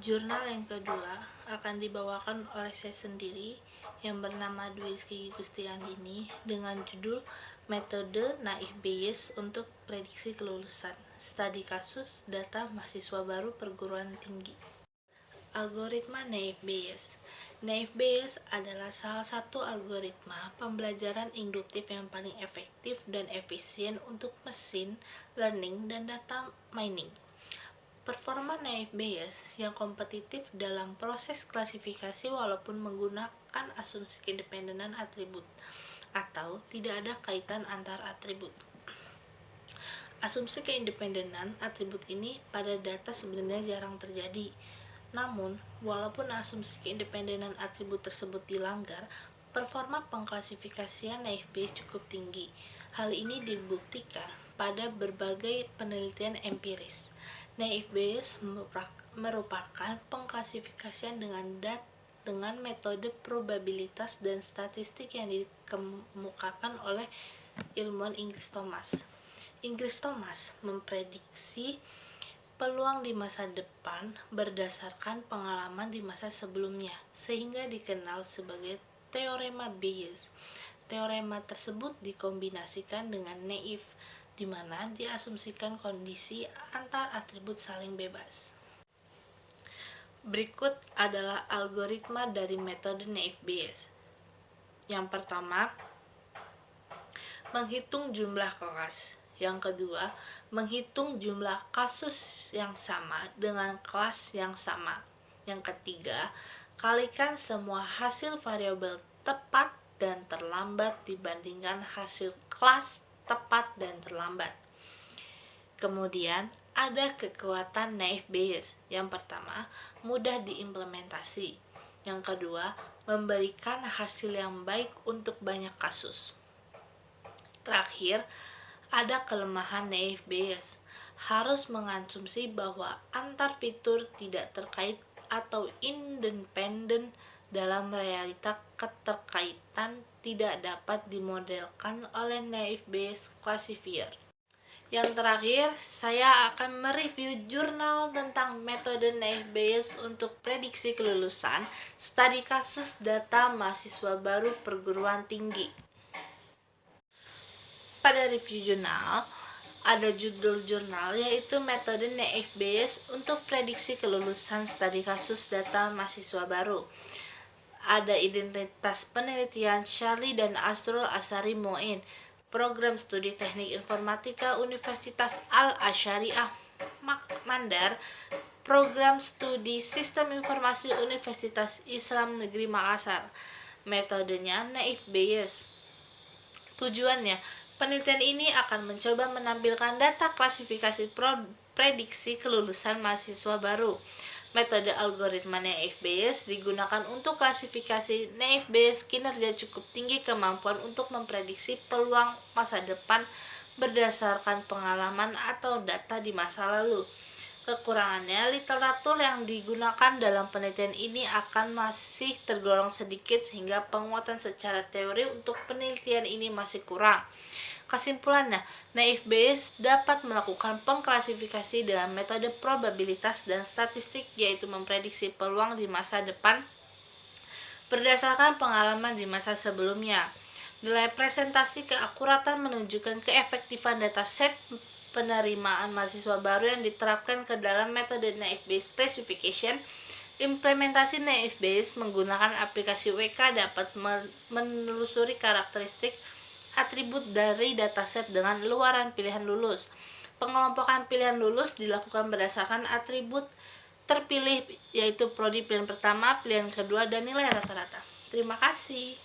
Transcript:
Jurnal yang kedua akan dibawakan oleh saya sendiri yang bernama Dwi Rizky Gustiandini dengan judul Metode Naif Bayes untuk Prediksi Kelulusan, Studi Kasus Data Mahasiswa Baru Perguruan Tinggi. Algoritma Naif Bayes. Naif Bayes adalah salah satu algoritma pembelajaran induktif yang paling efektif dan efisien untuk mesin learning dan data mining. Performa Naif Bayes yang kompetitif dalam proses klasifikasi walaupun menggunakan asumsi keindependenan atribut atau tidak ada kaitan antar atribut. Asumsi keindependenan atribut ini pada data sebenarnya jarang terjadi. Namun, walaupun asumsi keindependenan atribut tersebut dilanggar, performa pengklasifikasian Naif Bayes cukup tinggi. Hal ini dibuktikan pada berbagai penelitian empiris. Naif Bayes merupakan pengklasifikasian dengan metode probabilitas dan statistik yang dikemukakan oleh ilmuwan Inggris Thomas. Inggris Thomas memprediksi peluang di masa depan berdasarkan pengalaman di masa sebelumnya, sehingga dikenal sebagai teorema Bayes. Teorema tersebut dikombinasikan dengan naif, di mana diasumsikan kondisi antar atribut saling bebas. Berikut adalah algoritma dari metode Naif Bayes. Yang pertama, menghitung jumlah kelas. Yang kedua, menghitung jumlah kasus yang sama dengan kelas yang sama. Yang ketiga, kalikan semua hasil variabel tepat dan terlambat dibandingkan hasil kelas tepat dan terlambat. Kemudian, ada kekuatan Naif Bayes. Yang pertama, mudah diimplementasi. Yang kedua, memberikan hasil yang baik untuk banyak kasus. Terakhir, ada kelemahan Naif Bayes. Harus mengasumsi bahwa antar fitur tidak terkait atau independen dalam realita keterkaitan tidak dapat dimodelkan oleh Naif Bayes classifier. Yang terakhir, saya akan mereview jurnal tentang metode Naif Bayes untuk prediksi kelulusan, studi kasus data mahasiswa baru perguruan tinggi. Pada review jurnal, ada judul jurnal yaitu metode Naif Bayes untuk prediksi kelulusan studi kasus data mahasiswa baru. Ada identitas penelitian Charlie dan Asrul Asari Moin, program studi teknik informatika Universitas Al-Asyariah Mandar, program studi sistem informasi Universitas Islam Negeri Makassar. Metodenya Naif Bayes. Tujuannya, penelitian ini akan mencoba menampilkan data klasifikasi prediksi kelulusan mahasiswa baru. Metode algoritma Naif Bayes digunakan untuk klasifikasi Naif Bayes kinerja cukup tinggi kemampuan untuk memprediksi peluang masa depan berdasarkan pengalaman atau data di masa lalu. Kekurangannya, literatur yang digunakan dalam penelitian ini akan masih tergolong sedikit sehingga penguatan secara teori untuk penelitian ini masih kurang. Kesimpulannya, Naif Bayes dapat melakukan pengklasifikasi dengan metode probabilitas dan statistik, yaitu memprediksi peluang di masa depan berdasarkan pengalaman di masa sebelumnya. Nilai presentasi keakuratan menunjukkan keefektifan dataset penerimaan mahasiswa baru yang diterapkan ke dalam metode Naif Bayes Classification. Implementasi Naif Bayes menggunakan aplikasi WK dapat menelusuri karakteristik atribut dari dataset dengan luaran pilihan lulus. Pengelompokan pilihan lulus dilakukan berdasarkan atribut terpilih, yaitu prodi pilihan pertama, pilihan kedua, dan nilai rata-rata. Terima kasih.